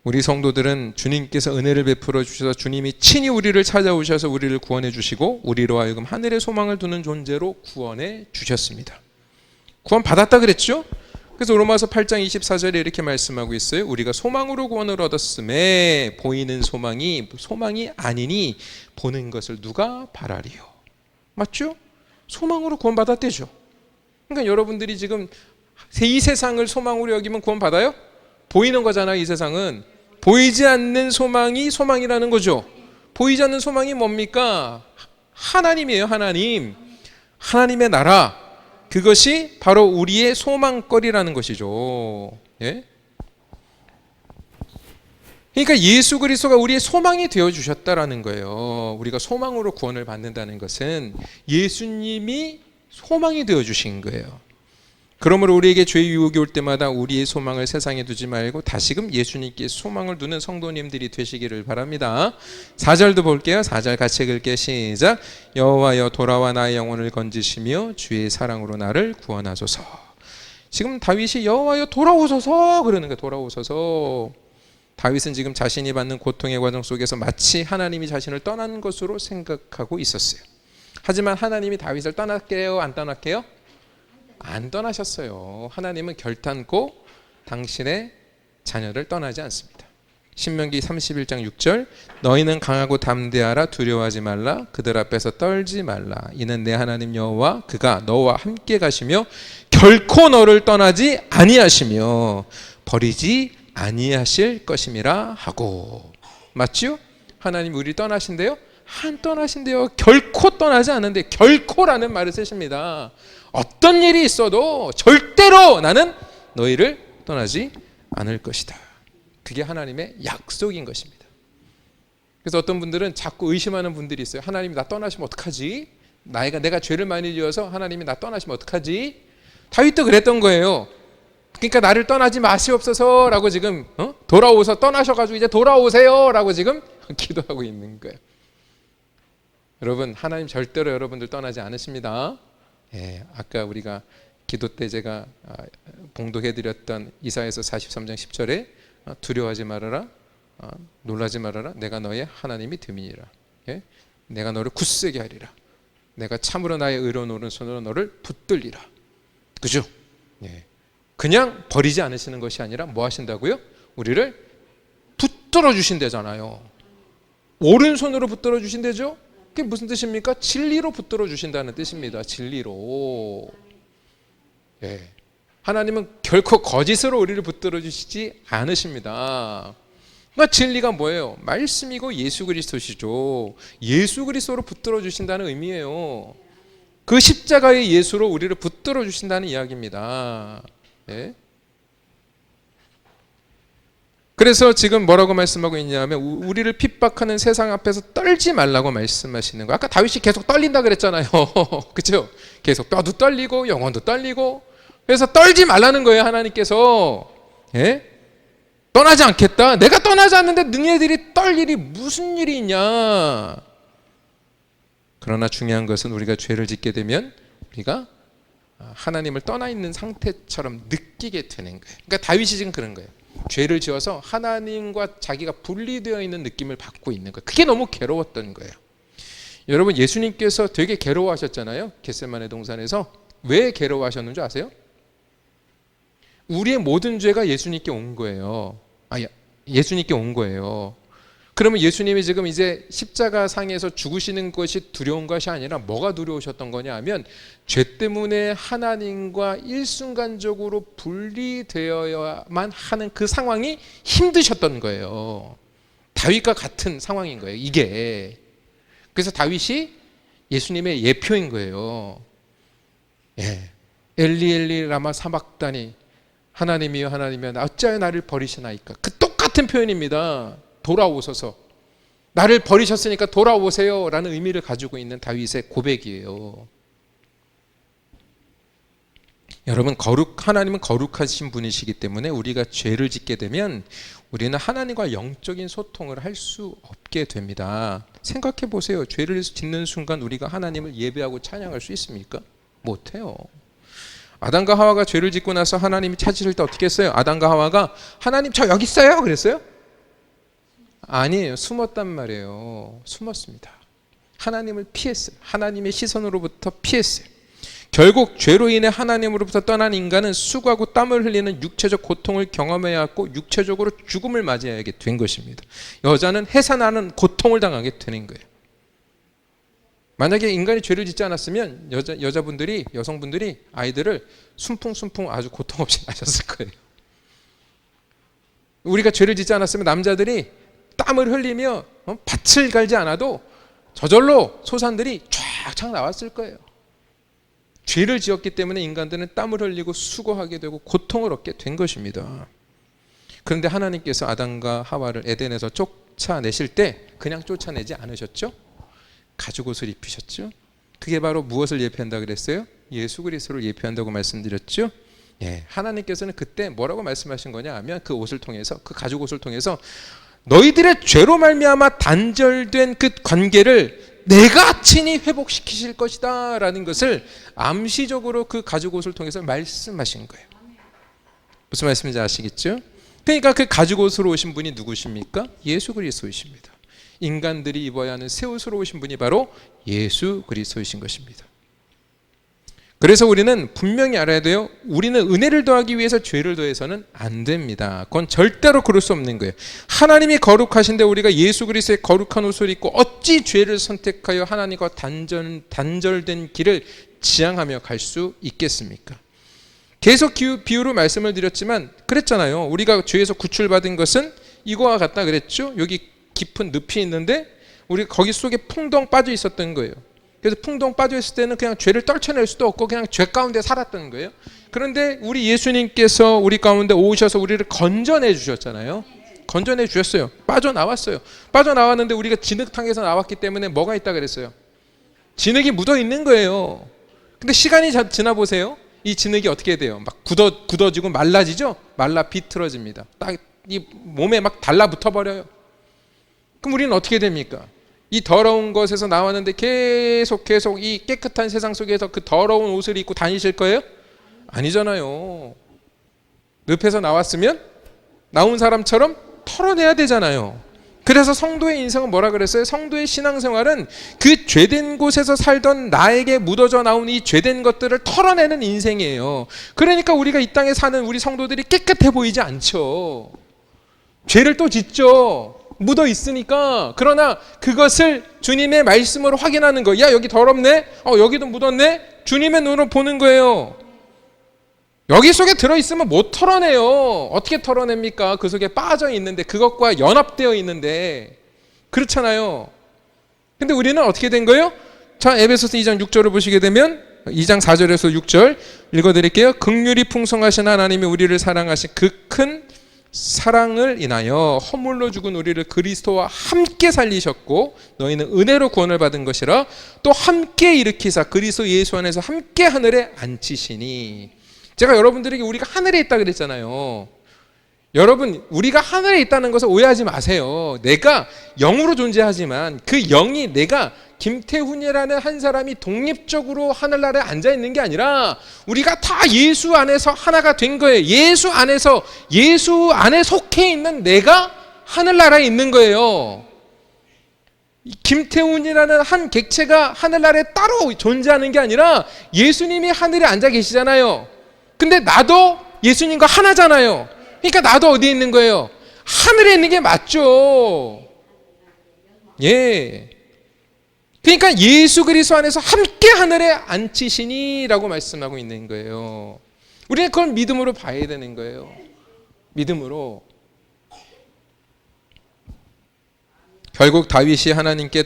A: 우리 성도들은 주님께서 은혜를 베풀어 주셔서 주님이 친히 우리를 찾아오셔서 우리를 구원해 주시고 우리로 하여금 하늘의 소망을 두는 존재로 구원해 주셨습니다. 구원 받았다 그랬죠? 그래서 로마서 8장 24절에 이렇게 말씀하고 있어요. 우리가 소망으로 구원을 얻었음에 보이는 소망이 아니니 보는 것을 누가 바라리요. 맞죠? 소망으로 구원 받았대죠. 그러니까 여러분들이 지금 이 세상을 소망으로 여기면 구원 받아요? 보이는 거잖아요. 이 세상은 보이지 않는 소망이 소망이라는 거죠. 보이지 않는 소망이 뭡니까? 하나님이에요. 하나님의 나라, 그것이 바로 우리의 소망거리라는 것이죠. 예? 그러니까 예수 그리스도가 우리의 소망이 되어주셨다라는 거예요. 우리가 소망으로 구원을 받는다는 것은 예수님이 소망이 되어주신 거예요. 그러므로 우리에게 죄의 유혹이 올 때마다 우리의 소망을 세상에 두지 말고 다시금 예수님께 소망을 두는 성도님들이 되시기를 바랍니다. 4절도 볼게요. 4절 같이 읽을게요. 시작. 여호와여 돌아와 나의 영혼을 건지시며 주의 사랑으로 나를 구원하소서. 지금 다윗이 여호와여 돌아오소서 그러는 거예요. 돌아오소서. 다윗은 지금 자신이 받는 고통의 과정 속에서 마치 하나님이 자신을 떠난 것으로 생각하고 있었어요. 하지만 하나님이 다윗을 떠날게요? 안 떠날게요? 안 떠나셨어요. 하나님은 결단코 당신의 자녀를 떠나지 않습니다. 신명기 31장 6절 너희는 강하고 담대하라 두려워하지 말라 그들 앞에서 떨지 말라 이는 내 하나님 여호와 그가 너와 함께 가시며 결코 너를 떠나지 아니하시며 버리지 아니하실 것임이라 하고. 맞죠? 하나님 우리 떠나신대요? 안 떠나신대요. 결코 떠나지 않는데 결코라는 말을 쓰십니다. 어떤 일이 있어도 절대로 나는 너희를 떠나지 않을 것이다. 그게 하나님의 약속인 것입니다. 그래서 어떤 분들은 자꾸 의심하는 분들이 있어요. 하나님이 나 떠나시면 어떡하지? 내가 죄를 많이 지어서 하나님이 나 떠나시면 어떡하지? 다윗도 그랬던 거예요. 그러니까 나를 떠나지 마시옵소서라고 지금 돌아오서 떠나셔가지고 이제 돌아오세요라고 지금 기도하고 있는 거예요. 여러분 하나님 절대로 여러분들 떠나지 않으십니다. 예, 아까 우리가 기도 때 제가 봉독해드렸던 이사야서 43장 10절에 두려워하지 말아라, 놀라지 말아라. 내가 너의 하나님이 됨이니라. 예? 내가 너를 굳세게 하리라. 내가 참으로 나의 의로운 오른손으로 너를 붙들리라. 그죠? 예. 그냥 버리지 않으시는 것이 아니라 뭐 하신다고요? 우리를 붙들어 주신대잖아요. 오른손으로 붙들어 주신대죠. 그게 무슨 뜻입니까? 진리로 붙들어 주신다는 뜻입니다. 진리로. 예. 하나님은 결코 거짓으로 우리를 붙들어 주시지 않으십니다. 그러니까 진리가 뭐예요? 말씀이고 예수 그리스도시죠. 예수 그리스도로 붙들어 주신다는 의미예요. 그 십자가의 예수로 우리를 붙들어 주신다는 이야기입니다. 예? 그래서 지금 뭐라고 말씀하고 있냐면 우리를 핍박하는 세상 앞에서 떨지 말라고 말씀하시는 거예요. 아까 다윗이 계속 떨린다 그랬잖아요. 그렇죠? 계속 뼈도 떨리고 영혼도 떨리고, 그래서 떨지 말라는 거예요. 하나님께서. 예? 떠나지 않겠다. 내가 떠나지 않는데 너희들이 떨 일이 무슨 일이 있냐. 그러나 중요한 것은 우리가 죄를 짓게 되면 우리가 하나님을 떠나 있는 상태처럼 느끼게 되는 거예요. 그러니까 다윗이 지금 그런 거예요. 죄를 지어서 하나님과 자기가 분리되어 있는 느낌을 받고 있는 거예요. 그게 너무 괴로웠던 거예요. 여러분, 예수님께서 되게 괴로워하셨잖아요. 겟세마네 동산에서. 왜 괴로워하셨는 줄 아세요? 우리의 모든 죄가 예수님께 온 거예요. 예수님께 온 거예요. 그러면 예수님이 지금 이제 십자가 상에서 죽으시는 것이 두려운 것이 아니라 뭐가 두려우셨던 거냐 하면, 죄 때문에 하나님과 일순간적으로 분리되어야만 하는 그 상황이 힘드셨던 거예요. 다윗과 같은 상황인 거예요, 이게. 그래서 다윗이 예수님의 예표인 거예요. 예. 엘리 엘리 라마 사박다니, 하나님이여 하나님이여 어찌하여 나를 버리시나이까. 그 똑같은 표현입니다. 돌아오소서. 나를 버리셨으니까 돌아오세요 라는 의미를 가지고 있는 다윗의 고백이에요. 여러분, 하나님은 거룩하신 분이시기 때문에 우리가 죄를 짓게 되면 우리는 하나님과 영적인 소통을 할 수 없게 됩니다. 생각해 보세요. 죄를 짓는 순간 우리가 하나님을 예배하고 찬양할 수 있습니까? 못해요. 아담과 하와가 죄를 짓고 나서 하나님이 찾으실 때 어떻게 했어요? 아담과 하와가 하나님 저 여기 있어요 그랬어요? 아니에요. 숨었단 말이에요. 숨었습니다. 하나님을 피했어요. 하나님의 시선으로부터 피했어요. 결국 죄로 인해 하나님으로부터 떠난 인간은 수고하고 땀을 흘리는 육체적 고통을 경험해야 하고 육체적으로 죽음을 맞이하게 된 것입니다. 여자는 해산하는 고통을 당하게 되는 거예요. 만약에 인간이 죄를 짓지 않았으면 여성분들이 아이들을 순풍순풍 아주 고통 없이 낳으셨을 거예요. 우리가 죄를 짓지 않았으면 남자들이 땀을 흘리며 밭을 갈지 않아도 저절로 소산들이 쫙쫙 나왔을 거예요. 죄를 지었기 때문에 인간들은 땀을 흘리고 수고하게 되고 고통을 얻게 된 것입니다. 그런데 하나님께서 아담과 하와를 에덴에서 쫓아내실 때 그냥 쫓아내지 않으셨죠? 가죽옷을 입히셨죠? 그게 바로 무엇을 예표한다 그랬어요? 예수 그리스도를 예표한다고 말씀드렸죠? 예, 하나님께서는 그때 뭐라고 말씀하신 거냐 하면 그 옷을 통해서, 그 가죽옷을 통해서 너희들의 죄로 말미암아 단절된 그 관계를 내가 친히 회복시키실 것이다 라는 것을 암시적으로 그 가죽옷을 통해서 말씀하신 거예요. 무슨 말씀인지 아시겠죠? 그러니까 그 가죽옷으로 오신 분이 누구십니까? 예수 그리스도이십니다. 인간들이 입어야 하는 새 옷으로 오신 분이 바로 예수 그리스도이신 것입니다. 그래서 우리는 분명히 알아야 돼요. 우리는 은혜를 더하기 위해서 죄를 더해서는 안 됩니다. 그건 절대로 그럴 수 없는 거예요. 하나님이 거룩하신데 우리가 예수 그리스도의 거룩한 옷을 입고 어찌 죄를 선택하여 하나님과 단절된 길을 지향하며 갈 수 있겠습니까? 계속 비유로 말씀을 드렸지만 그랬잖아요. 우리가 죄에서 구출받은 것은 이거와 같다 그랬죠. 여기 깊은 늪이 있는데 우리 거기 속에 풍덩 빠져 있었던 거예요. 그래서 풍덩 빠져 있을 때는 그냥 죄를 떨쳐낼 수도 없고 그냥 죄 가운데 살았던 거예요. 그런데 우리 예수님께서 우리 가운데 오셔서 우리를 건져내 주셨잖아요. 건져내 주셨어요. 빠져나왔어요. 빠져나왔는데 우리가 진흙탕에서 나왔기 때문에 뭐가 있다 그랬어요? 진흙이 묻어 있는 거예요. 근데 시간이 지나 보세요. 이 진흙이 어떻게 돼요? 막 굳어지고 말라지죠? 말라 비틀어집니다. 딱 이 몸에 막 달라붙어 버려요. 그럼 우리는 어떻게 됩니까? 이 더러운 것에서 나왔는데 계속 이 깨끗한 세상 속에서 그 더러운 옷을 입고 다니실 거예요? 아니잖아요. 늪에서 나왔으면 나온 사람처럼 털어내야 되잖아요. 그래서 성도의 인생은 뭐라 그랬어요? 성도의 신앙생활은 그 죄된 곳에서 살던 나에게 묻어져 나온 이 죄된 것들을 털어내는 인생이에요. 그러니까 우리가 이 땅에 사는 우리 성도들이 깨끗해 보이지 않죠. 죄를 또 짓죠. 묻어 있으니까. 그러나 그것을 주님의 말씀으로 확인하는 거. 야, 여기 더럽네? 여기도 묻었네? 주님의 눈으로 보는 거예요. 여기 속에 들어있으면 못 털어내요. 어떻게 털어냅니까? 그 속에 빠져 있는데, 그것과 연합되어 있는데. 그렇잖아요. 근데 우리는 어떻게 된 거예요? 자, 에베소서 2장 6절을 보시게 되면 2장 4절에서 6절 읽어드릴게요. 긍휼이 풍성하신 하나님이 우리를 사랑하신 그 큰 사랑을 인하여 허물로 죽은 우리를 그리스도와 함께 살리셨고 너희는 은혜로 구원을 받은 것이라 또 함께 일으키사 그리스도 예수 안에서 함께 하늘에 앉히시니. 제가 여러분들에게 우리가 하늘에 있다 그랬잖아요. 여러분, 우리가 하늘에 있다는 것을 오해하지 마세요. 내가 영으로 존재하지만 그 영이 내가 김태훈이라는 한 사람이 독립적으로 하늘나라에 앉아 있는 게 아니라 우리가 다 예수 안에서 하나가 된 거예요. 예수 안에 속해 있는 내가 하늘나라에 있는 거예요. 김태훈이라는 한 객체가 하늘나라에 따로 존재하는 게 아니라 예수님이 하늘에 앉아 계시잖아요. 근데 나도 예수님과 하나잖아요. 그러니까 나도 어디에 있는 거예요? 하늘에 있는 게 맞죠. 예. 그러니까 예수 그리스도 안에서 함께 하늘에 앉히시니라고 말씀하고 있는 거예요. 우리는 그걸 믿음으로 봐야 되는 거예요. 믿음으로. 결국 다윗이 하나님께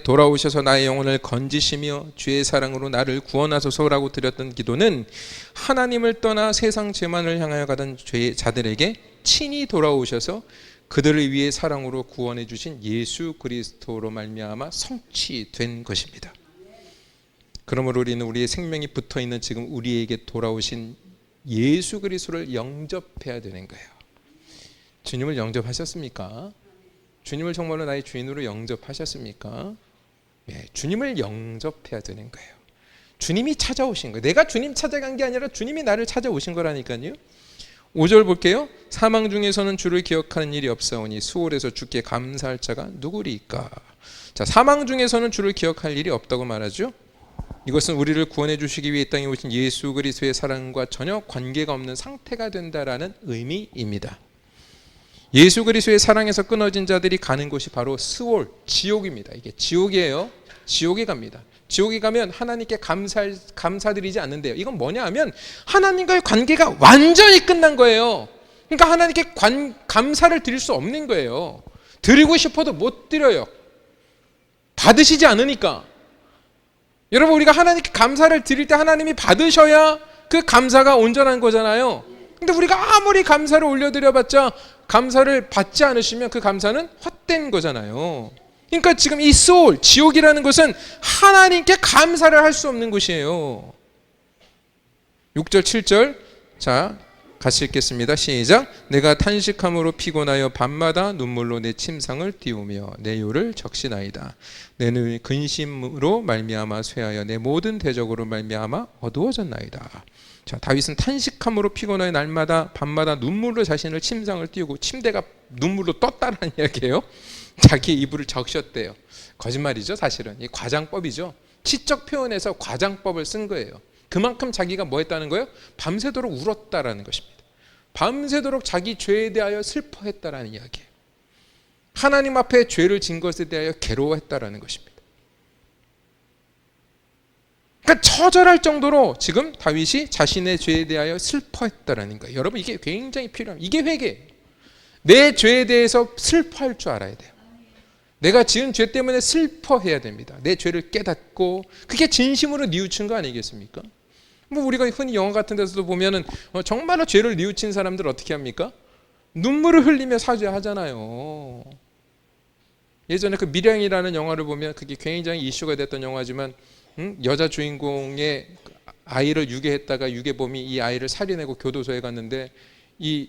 A: 돌아오셔서 나의 영혼을 건지시며 주의 사랑으로 나를 구원하소서라고 드렸던 기도는 하나님을 떠나 세상 죄만을 향하여 가던 자들에게 친히 돌아오셔서 그들을 위해 사랑으로 구원해 주신 예수 그리스도로 말미암아 성취된 것입니다. 그러므로 우리는 우리의 생명이 붙어있는 지금 우리에게 돌아오신 예수 그리스도를 영접해야 되는 거예요. 주님을 영접하셨습니까? 주님을 정말로 나의 주인으로 영접하셨습니까? 예, 주님을 영접해야 되는 거예요. 주님이 찾아오신 거예요. 내가 주님 찾아간 게 아니라 주님이 나를 찾아오신 거라니까요. 5절 볼게요. 사망 중에서는 주를 기억하는 일이 없사오니 수월에서 주께 감사할 자가 누구리까? 자, 사망 중에서는 주를 기억할 일이 없다고 말하죠. 이것은 우리를 구원해 주시기 위해 이 땅에 오신 예수 그리스도의 사랑과 전혀 관계가 없는 상태가 된다라는 의미입니다. 예수 그리스도의 사랑에서 끊어진 자들이 가는 곳이 바로 스올, 지옥입니다. 이게 지옥이에요. 지옥에 갑니다. 지옥에 가면 하나님께 감사드리지 않는데요. 이건 뭐냐 하면 하나님과의 관계가 완전히 끝난 거예요. 그러니까 하나님께 감사를 드릴 수 없는 거예요. 드리고 싶어도 못 드려요. 받으시지 않으니까. 여러분, 우리가 하나님께 감사를 드릴 때 하나님이 받으셔야 그 감사가 온전한 거잖아요. 근데 우리가 아무리 감사를 올려드려봤자 감사를 받지 않으시면 그 감사는 헛된 거잖아요. 그러니까 지금 이 소울, 지옥이라는 것은 하나님께 감사를 할 수 없는 곳이에요. 6절 7절 자 같이 읽겠습니다. 시작. 내가 탄식함으로 피곤하여 밤마다 눈물로 내 침상을 띄우며 내 요를 적시나이다. 내 눈이 근심으로 말미암아 쇠하여 내 모든 대적으로 말미암아 어두워졌나이다. 자, 다윗은 탄식함으로 피곤하여 날마다 밤마다 눈물로 자신을 침상을 띄우고 침대가 눈물로 떴다는 이야기예요. 자기 이불을 적셨대요. 거짓말이죠, 사실은. 이 과장법이죠. 시적 표현에서 과장법을 쓴 거예요. 그만큼 자기가 뭐 했다는 거예요? 밤새도록 울었다라는 것입니다. 밤새도록 자기 죄에 대하여 슬퍼했다라는 이야기예요. 하나님 앞에 죄를 진 것에 대하여 괴로워했다라는 것입니다. 그러니까 처절할 정도로 지금 다윗이 자신의 죄에 대하여 슬퍼했다라는 거예요. 여러분, 이게 굉장히 필요합니다. 이게 회개예요. 내 죄에 대해서 슬퍼할 줄 알아야 돼요. 내가 지은 죄 때문에 슬퍼해야 됩니다. 내 죄를 깨닫고 그게 진심으로 뉘우친 거 아니겠습니까? 뭐 우리가 흔히 영화 같은 데서도 보면은 정말로 죄를 뉘우친 사람들 어떻게 합니까? 눈물을 흘리며 사죄하잖아요. 예전에 그 밀양이라는 영화를 보면 그게 굉장히 이슈가 됐던 영화지만 여자 주인공의 아이를 유괴했다가 유괴범이 이 아이를 살인하고 교도소에 갔는데 이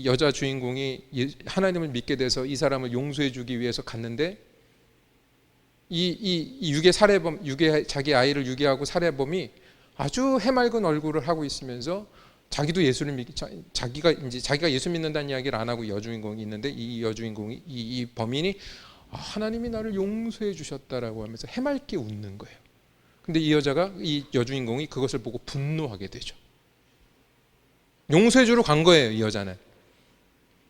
A: 여자 주인공이 하나님을 믿게 돼서 이 사람을 용서해 주기 위해서 갔는데 이 유괴 살해범, 자기 아이를 유괴하고 살해범이 아주 해맑은 얼굴을 하고 있으면서 자기도 예수를 자기가 예수 믿는다는 이야기를 안 하고 여주인공이 있는데 이 여주인공이 이 범인이 하나님이 나를 용서해 주셨다라고 하면서 해맑게 웃는 거예요. 근데 이 여주인공이 그것을 보고 분노하게 되죠. 용서해 주러 간 거예요, 이 여자는.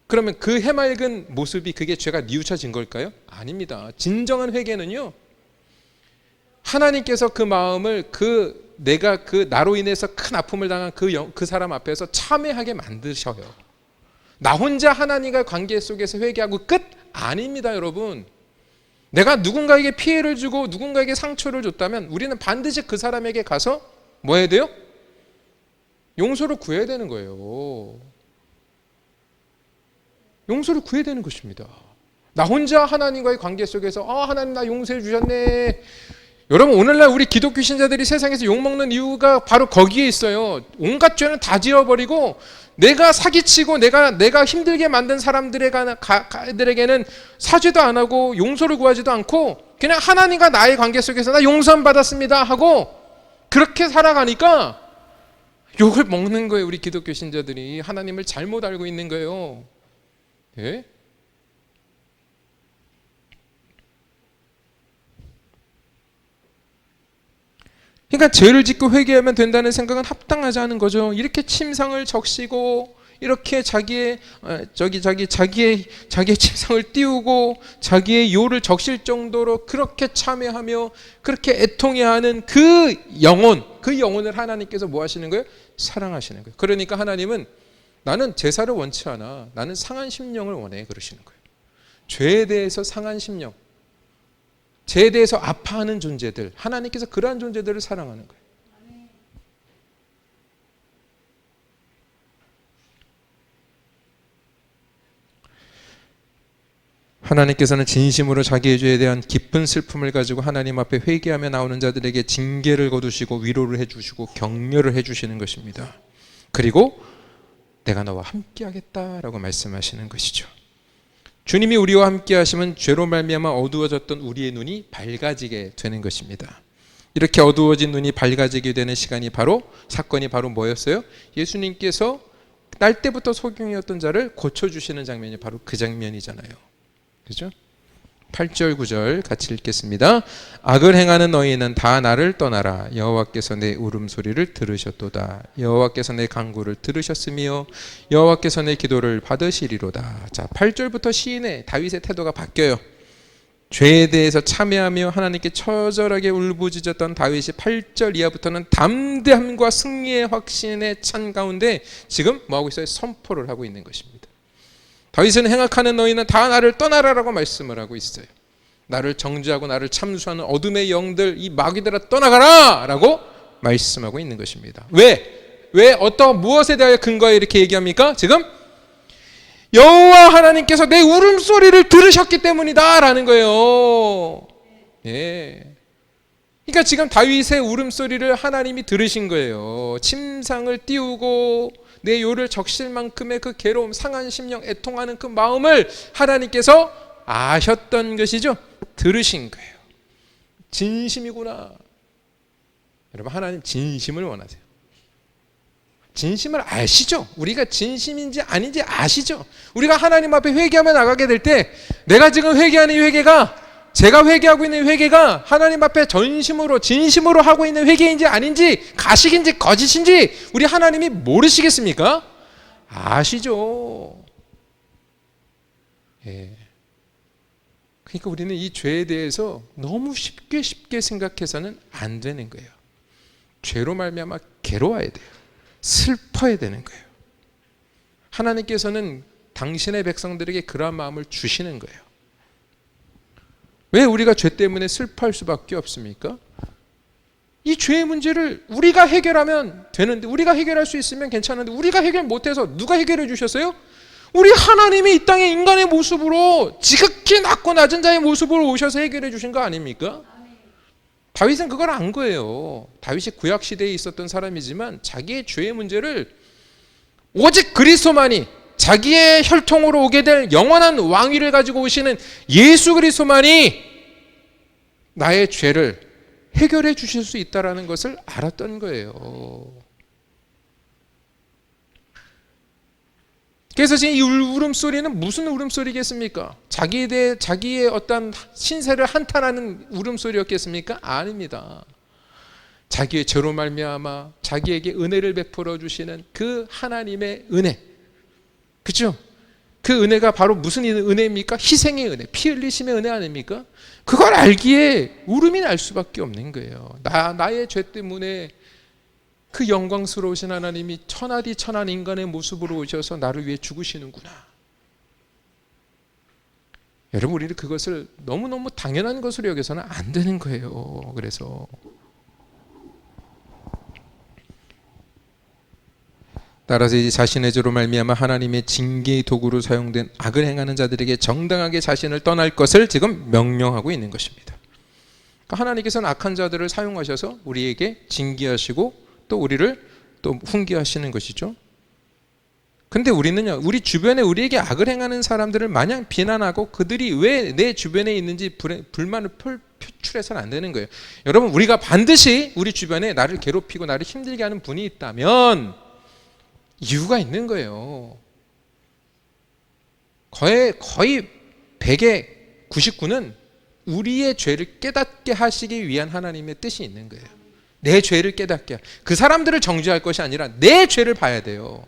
A: 그러면 그 해맑은 모습이 그게 죄가 뉘우쳐진 걸까요? 아닙니다. 진정한 회개는요, 하나님께서 그 마음을 내가 나로 인해서 큰 아픔을 당한 그 사람 앞에서 참회하게 만드셔요. 나 혼자 하나님과 관계 속에서 회개하고 끝? 아닙니다, 여러분. 내가 누군가에게 피해를 주고 누군가에게 상처를 줬다면 우리는 반드시 그 사람에게 가서 뭐 해야 돼요? 용서를 구해야 되는 거예요. 용서를 구해야 되는 것입니다. 나 혼자 하나님과의 관계 속에서 하나님 나 용서해 주셨네. 여러분, 오늘날 우리 기독교 신자들이 세상에서 욕먹는 이유가 바로 거기에 있어요. 온갖 죄는 다 지어버리고 내가 사기치고 내가 힘들게 만든 사람들에게는 사죄도 안 하고 용서를 구하지도 않고 그냥 하나님과 나의 관계 속에서 나 용서함 받았습니다 하고 그렇게 살아가니까 욕을 먹는 거예요. 우리 기독교 신자들이 하나님을 잘못 알고 있는 거예요. 예? 그러니까 죄를 짓고 회개하면 된다는 생각은 합당하지 않은 거죠. 이렇게 침상을 적시고 이렇게 자기의 침상을 띄우고 자기의 요를 적실 정도로 그렇게 참회하며 그렇게 애통해하는 그 영혼을 하나님께서 뭐 하시는 거예요? 사랑하시는 거예요. 그러니까 하나님은 나는 제사를 원치 않아. 나는 상한 심령을 원해. 그러시는 거예요. 죄에 대해서 상한 심령, 죄에 대해서 아파하는 존재들, 하나님께서 그러한 존재들을 사랑하는 거예요. 하나님께서는 진심으로 자기의 죄에 대한 깊은 슬픔을 가지고 하나님 앞에 회개하며 나오는 자들에게 징계를 거두시고 위로를 해주시고 격려를 해주시는 것입니다. 그리고 내가 너와 함께하겠다라고 말씀하시는 것이죠. 주님이 우리와 함께 하시면 죄로 말미암아 어두워졌던 우리의 눈이 밝아지게 되는 것입니다. 이렇게 어두워진 눈이 밝아지게 되는 사건이 바로 뭐였어요? 예수님께서 날 때부터 소경이었던 자를 고쳐주시는 장면이 바로 그 장면이잖아요. 그죠? 8절 9절 같이 읽겠습니다. 악을 행하는 너희는 다 나를 떠나라. 여호와께서 내 울음소리를 들으셨도다. 여호와께서 내 간구를 들으셨으며 여호와께서 내 기도를 받으시리로다. 자, 8절부터 시인의 다윗의 태도가 바뀌어요. 죄에 대해서 참회하며 하나님께 처절하게 울부짖었던 다윗이 8절 이하부터는 담대함과 승리의 확신에 찬 가운데 지금 뭐하고 있어요? 선포를 하고 있는 것입니다. 다윗은 행악하는 너희는 다 나를 떠나라라고 말씀을 하고 있어요. 나를 정죄하고 나를 참수하는 어둠의 영들, 이 마귀들아 떠나가라 라고 말씀하고 있는 것입니다. 무엇에 대하여 근거에 이렇게 얘기합니까? 지금 여호와 하나님께서 내 울음소리를 들으셨기 때문이다 라는 거예요. 예. 그러니까 지금 다윗의 울음소리를 하나님이 들으신 거예요. 침상을 띄우고 내 요를 적실 만큼의 그 괴로움, 상한 심령, 애통하는 그 마음을 하나님께서 아셨던 것이죠. 들으신 거예요. 진심이구나. 여러분, 하나님 진심을 원하세요. 진심을 아시죠? 우리가 진심인지 아닌지 아시죠? 우리가 하나님 앞에 회개하며 나가게 될 때 내가 지금 회개하는 이 회개가, 제가 회개하고 있는 회개가 하나님 앞에 전심으로 진심으로 하고 있는 회개인지 아닌지, 가식인지 거짓인지 우리 하나님이 모르시겠습니까? 아시죠. 예. 그러니까 우리는 이 죄에 대해서 너무 쉽게 생각해서는 안 되는 거예요. 죄로 말미암아 괴로워야 돼요. 슬퍼야 되는 거예요. 하나님께서는 당신의 백성들에게 그러한 마음을 주시는 거예요. 왜 우리가 죄 때문에 슬퍼할 수밖에 없습니까? 이 죄의 문제를 우리가 해결하면 되는데, 우리가 해결할 수 있으면 괜찮은데 우리가 해결 못해서 누가 해결해 주셨어요? 우리 하나님이 이 땅에 인간의 모습으로 지극히 낮고 낮은 자의 모습으로 오셔서 해결해 주신 거 아닙니까? 다윗은 그걸 안 거예요. 다윗이 구약 시대에 있었던 사람이지만 자기의 죄의 문제를 오직 그리스도만이, 자기의 혈통으로 오게 될 영원한 왕위를 가지고 오시는 예수 그리스도만이 나의 죄를 해결해 주실 수 있다는 것을 알았던 거예요. 그래서 지금 이 울음소리는 무슨 울음소리겠습니까? 자기에 대해 자기의 어떤 신세를 한탄하는 울음소리였겠습니까? 아닙니다. 자기의 죄로 말미암아 자기에게 은혜를 베풀어 주시는 그 하나님의 은혜, 그렇죠? 그 은혜가 바로 무슨 은혜입니까? 희생의 은혜, 피 흘리심의 은혜 아닙니까? 그걸 알기에 울음이 날 수밖에 없는 거예요. 나의 죄 때문에 그 영광스러우신 하나님이 천하디 천한 인간의 모습으로 오셔서 나를 위해 죽으시는구나. 여러분, 우리는 그것을 너무너무 당연한 것으로 여겨서는 안 되는 거예요. 그래서 따라서 이제 자신의 죄로 말미암아 하나님의 징계의 도구로 사용된 악을 행하는 자들에게 정당하게 자신을 떠날 것을 지금 명령하고 있는 것입니다. 그러니까 하나님께서는 악한 자들을 사용하셔서 우리에게 징계하시고 또 우리를 또 훈계하시는 것이죠. 근데 우리는요, 우리 주변에 우리에게 악을 행하는 사람들을 마냥 비난하고 그들이 왜 내 주변에 있는지 불만을 표출해서는 안 되는 거예요. 여러분, 우리가 반드시 우리 주변에 나를 괴롭히고 나를 힘들게 하는 분이 있다면 이유가 있는 거예요. 거의 100의 99는 우리의 죄를 깨닫게 하시기 위한 하나님의 뜻이 있는 거예요. 내 죄를 깨닫게. 그 사람들을 정죄할 것이 아니라 내 죄를 봐야 돼요.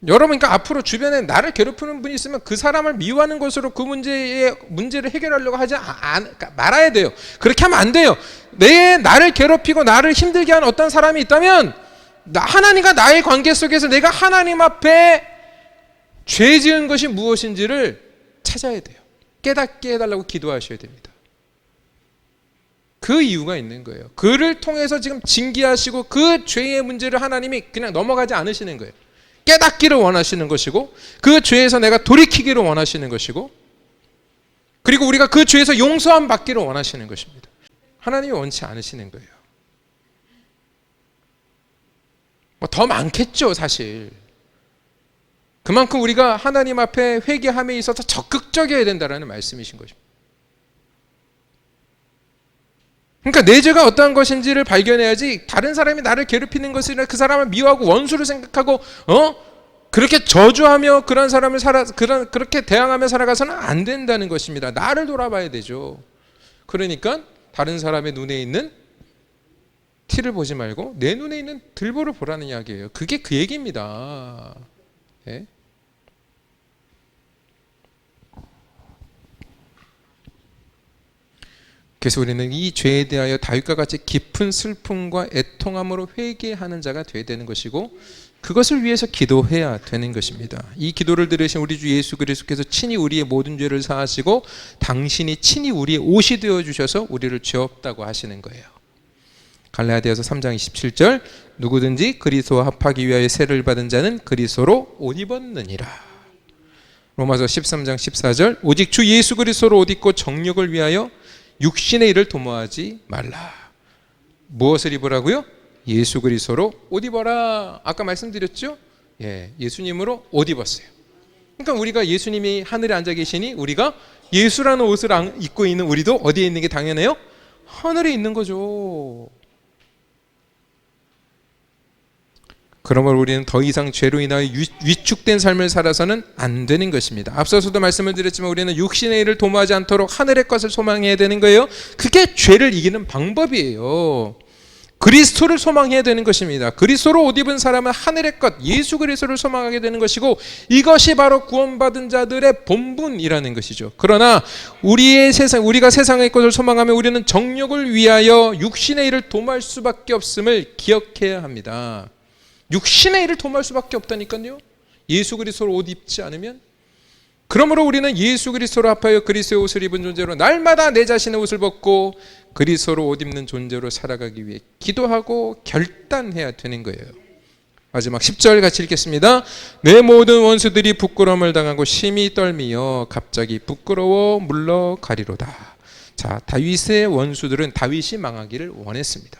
A: 여러분, 그러니까 앞으로 주변에 나를 괴롭히는 분이 있으면 그 사람을 미워하는 것으로 그 문제를 해결하려고 하지 그러니까 말아야 돼요. 그렇게 하면 안 돼요. 나를 괴롭히고 나를 힘들게 하는 어떤 사람이 있다면 하나님과 나의 관계 속에서 내가 하나님 앞에 죄 지은 것이 무엇인지를 찾아야 돼요. 깨닫게 해달라고 기도하셔야 됩니다. 그 이유가 있는 거예요. 그를 통해서 지금 징계하시고 그 죄의 문제를 하나님이 그냥 넘어가지 않으시는 거예요. 깨닫기를 원하시는 것이고 그 죄에서 내가 돌이키기를 원하시는 것이고 그리고 우리가 그 죄에서 용서함 받기를 원하시는 것입니다. 하나님이 원치 않으시는 거예요. 더 많겠죠, 사실. 그만큼 우리가 하나님 앞에 회개함에 있어서 적극적이어야 된다는 말씀이신 것입니다. 그러니까 내 죄가 어떠한 것인지를 발견해야지 다른 사람이 나를 괴롭히는 것이나 그 사람을 미워하고 원수로 생각하고 그렇게 저주하며 그런 사람을 그렇게 대항하며 살아가서는 안 된다는 것입니다. 나를 돌아봐야 되죠. 그러니까 다른 사람의 눈에 있는 티를 보지 말고 내 눈에 있는 들보를 보라는 이야기예요. 그게 그 얘기입니다. 네? 그래서 우리는 이 죄에 대하여 다윗과 같이 깊은 슬픔과 애통함으로 회개하는 자가 되어야 되는 것이고 그것을 위해서 기도해야 되는 것입니다. 이 기도를 들으신 우리 주 예수 그리스도께서 친히 우리의 모든 죄를 사하시고 당신이 친히 우리의 옷이 되어주셔서 우리를 죄 없다고 하시는 거예요. 갈라디아서 3장 27절 누구든지 그리스도와 합하기 위하여 세를 받은 자는 그리스도로 옷 입었느니라. 로마서 13장 14절 오직 주 예수 그리스도로 옷 입고 정욕을 위하여 육신의 일을 도모하지 말라. 무엇을 입으라고요? 예수 그리스도로 옷 입어라. 아까 말씀드렸죠? 예수님으로 옷 입었어요. 그러니까 우리가 예수님이 하늘에 앉아 계시니 우리가 예수라는 옷을 입고 있는 우리도 어디에 있는 게 당연해요? 하늘에 있는 거죠. 그러므로 우리는 더 이상 죄로 인하여 위축된 삶을 살아서는 안 되는 것입니다. 앞서서도 말씀을 드렸지만 우리는 육신의 일을 도모하지 않도록 하늘의 것을 소망해야 되는 거예요. 그게 죄를 이기는 방법이에요. 그리스도를 소망해야 되는 것입니다. 그리스도로 옷 입은 사람은 하늘의 것, 예수 그리스도를 소망하게 되는 것이고 이것이 바로 구원받은 자들의 본분이라는 것이죠. 그러나 우리가 세상의 것을 소망하면 우리는 정욕을 위하여 육신의 일을 도모할 수밖에 없음을 기억해야 합니다. 육신의 일을 도모할 수밖에 없다니까요. 예수 그리스도로 옷 입지 않으면. 그러므로 우리는 예수 그리스도로 합하여 그리스도의 옷을 입은 존재로 날마다 내 자신의 옷을 벗고 그리스도로 옷 입는 존재로 살아가기 위해 기도하고 결단해야 되는 거예요. 마지막 10절 같이 읽겠습니다. 내 모든 원수들이 부끄러움을 당하고 심히 떨미어 갑자기 부끄러워 물러가리로다. 자, 다윗의 원수들은 다윗이 망하기를 원했습니다.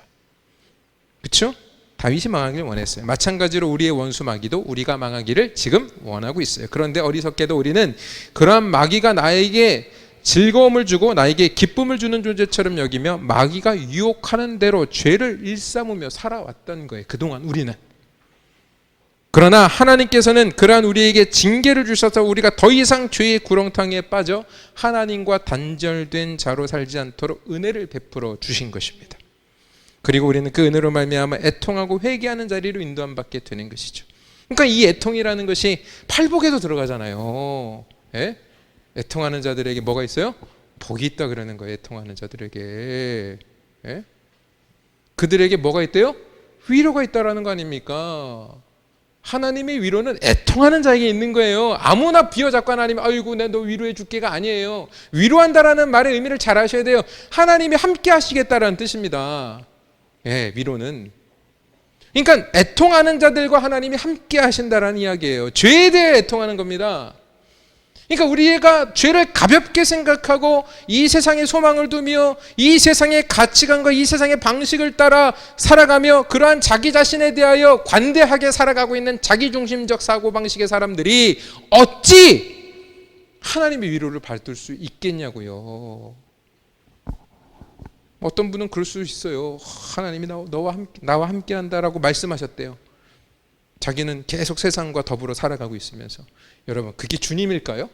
A: 그렇죠? 다윗이 망하기를 원했어요. 마찬가지로 우리의 원수 마귀도 우리가 망하기를 지금 원하고 있어요. 그런데 어리석게도 우리는 그러한 마귀가 나에게 즐거움을 주고 나에게 기쁨을 주는 존재처럼 여기며 마귀가 유혹하는 대로 죄를 일삼으며 살아왔던 거예요. 그동안 우리는. 그러나 하나님께서는 그러한 우리에게 징계를 주셔서 우리가 더 이상 죄의 구렁텅이에 빠져 하나님과 단절된 자로 살지 않도록 은혜를 베풀어 주신 것입니다. 그리고 우리는 그 은혜로 말미암아 애통하고 회개하는 자리로 인도함 받게 되는 것이죠. 그러니까 이 애통이라는 것이 팔복에도 들어가잖아요. 예? 애통하는 자들에게 뭐가 있어요? 복이 있다 그러는 거예요. 애통하는 자들에게. 예? 그들에게 뭐가 있대요? 위로가 있다라는 거 아닙니까? 하나님의 위로는 애통하는 자에게 있는 거예요. 아무나 비워잡고 하나님 아이고 내가 너 위로해 줄게가 아니에요. 위로한다라는 말의 의미를 잘 아셔야 돼요. 하나님이 함께 하시겠다라는 뜻입니다. 예, 위로는. 그러니까 애통하는 자들과 하나님이 함께 하신다라는 이야기예요. 죄에 대해 애통하는 겁니다. 그러니까 우리가 죄를 가볍게 생각하고 이 세상에 소망을 두며 이 세상의 가치관과 이 세상의 방식을 따라 살아가며 그러한 자기 자신에 대하여 관대하게 살아가고 있는 자기중심적 사고방식의 사람들이 어찌 하나님의 위로를 받을 수 있겠냐고요. 어떤 분은 그럴 수 있어요. 하나님이 나와 함께 한다라고 말씀하셨대요. 자기는 계속 세상과 더불어 살아가고 있으면서. 여러분, 그게 주님일까요?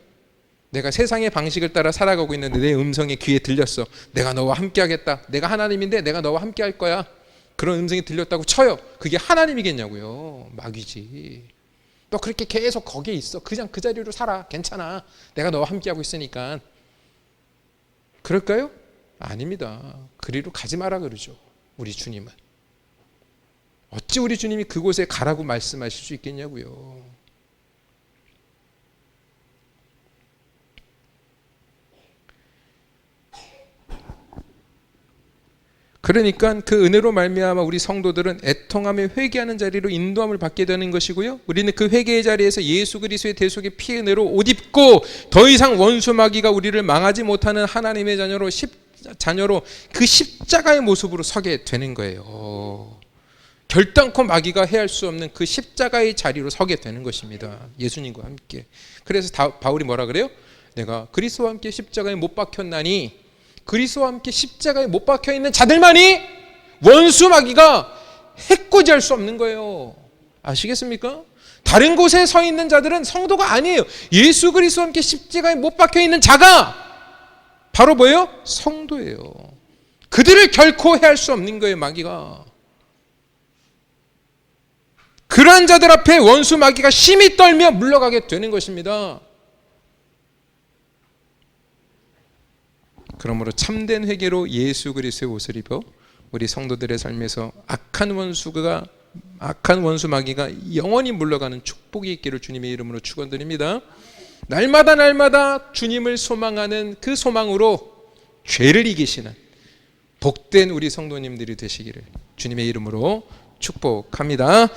A: 내가 세상의 방식을 따라 살아가고 있는데 내 음성이 귀에 들렸어. 내가 너와 함께 하겠다. 내가 하나님인데 내가 너와 함께 할 거야. 그런 음성이 들렸다고 쳐요. 그게 하나님이겠냐고요. 마귀지. 너 그렇게 계속 거기에 있어. 그냥 그 자리로 살아. 괜찮아. 내가 너와 함께 하고 있으니까. 그럴까요? 아닙니다. 그리로 가지 마라 그러죠. 우리 주님은. 어찌 우리 주님이 그곳에 가라고 말씀하실 수 있겠냐고요. 그러니까 그 은혜로 말미암아 우리 성도들은 애통하며 회개하는 자리로 인도함을 받게 되는 것이고요. 우리는 그 회개의 자리에서 예수 그리스도의 대속의 피 은혜로 옷 입고 더 이상 원수 마귀가 우리를 망하지 못하는 하나님의 자녀로 그 십자가의 모습으로 서게 되는 거예요. 결단코 마귀가 해할 수 없는 그 십자가의 자리로 서게 되는 것입니다. 예수님과 함께. 그래서 바울이 뭐라 그래요? 내가 그리스도와 함께 십자가에 못 박혔나니 그리스도와 함께 십자가에 못 박혀 있는 자들만이 원수 마귀가 해코지할 수 없는 거예요. 아시겠습니까? 다른 곳에 서 있는 자들은 성도가 아니에요. 예수 그리스도와 함께 십자가에 못 박혀 있는 자가 바로 뭐예요? 성도예요. 그들을 결코 해할 수 없는 거예요, 마귀가. 그러한 자들 앞에 원수 마귀가 심히 떨며 물러가게 되는 것입니다. 그러므로 참된 회개로 예수 그리스도의 옷을 입어 우리 성도들의 삶에서 악한 원수 마귀가 영원히 물러가는 축복이 있기를 주님의 이름으로 축원드립니다. 날마다 주님을 소망하는 그 소망으로 죄를 이기시는 복된 우리 성도님들이 되시기를 주님의 이름으로 축복합니다.